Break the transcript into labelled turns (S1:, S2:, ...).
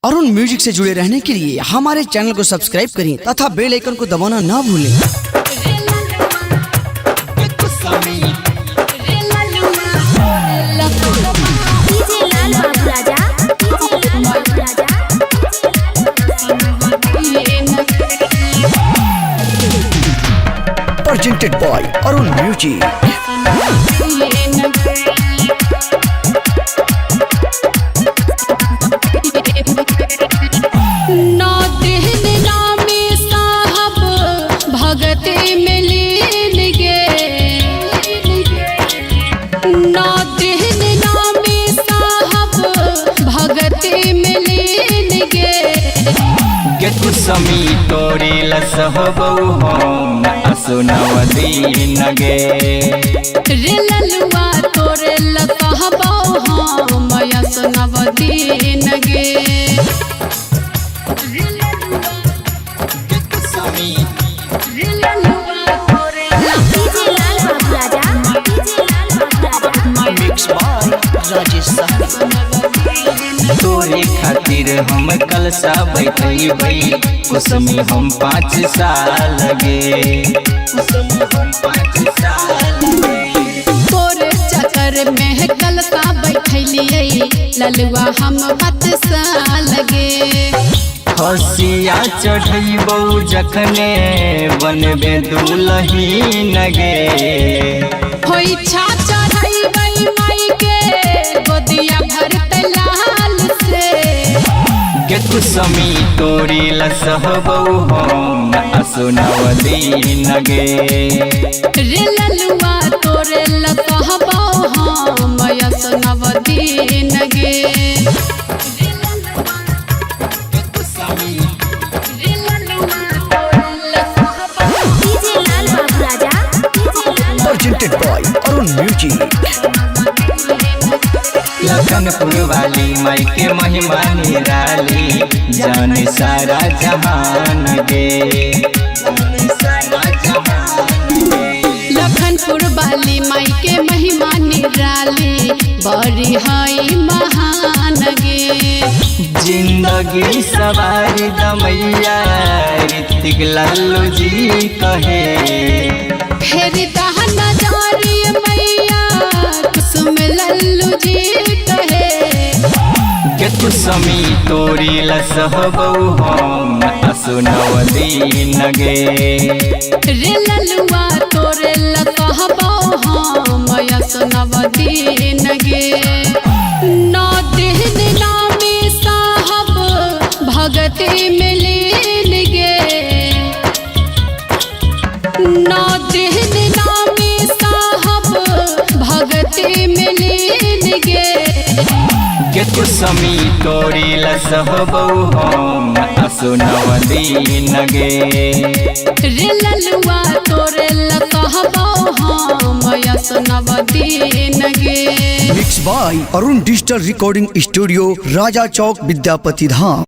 S1: Arun music से जुड़े रहने के लिए हमारे चैनल को सब्सक्राइब करें तथा बेल आइकन को दबाना ना भूलें। Presented by Arun Music।
S2: कुसमी तोरी लसहबौ हम असुनवदीन गे
S3: रे ललुआ तोरे लसहबौ हम असुनवदीन गे रे ललुआ
S2: कुसमी
S3: रे ललुआ तोरे डीजे लाल बाबू राजा
S1: मिक्स बाय राजेश
S2: तोरे खातिर हम कलसा बैठबै कुसमी हम 5 साल गे कुसमी हम 5 साल गे
S3: तोरे चक्कर में कलसा बैठलिए ललुआ हम 5 साल गे
S2: हसिया चढ़ैबौ जखने बनबे दुलहीन गे
S3: होई छा चढ़ैबै माई के गोदिया भरतै लाल से
S2: के कुसमी तोरी लसहबौ हम असुनवदीन गे
S3: रे ललुआ तोरे लसहबौ हम असुनवदीन गे
S1: Presented by Arun Music।
S2: Lakhanpur वाली माई के महिमा निराली जाने सारा जहान गे
S3: लखनपुर वाली माई के महिमा निराली बड़ी हई महान गे
S2: जिंदगी सवारी दमैया ऋतिक लालू जी कहे
S3: फेरी दहन जारी मैया कुसुम लल्लू जी कहे
S2: के कुसमी तोरी लसहबौ हम असुनवदीन गे
S3: रे ललुआ तोरे लसहबौ हम असुनवदीन गे नौ दिन नामी साहब भगती में लीन गे नौ दिन नामी साहब भगती में लीन गे
S2: के कुसमी तोरी लसहबौ हम असुनवदीन गे
S3: रे ललुआ तोरे लसहबौ हम असुनवदीन गे।
S1: Mix by Arun digital recording studio, Raja Chowk, Vidyapati Dham.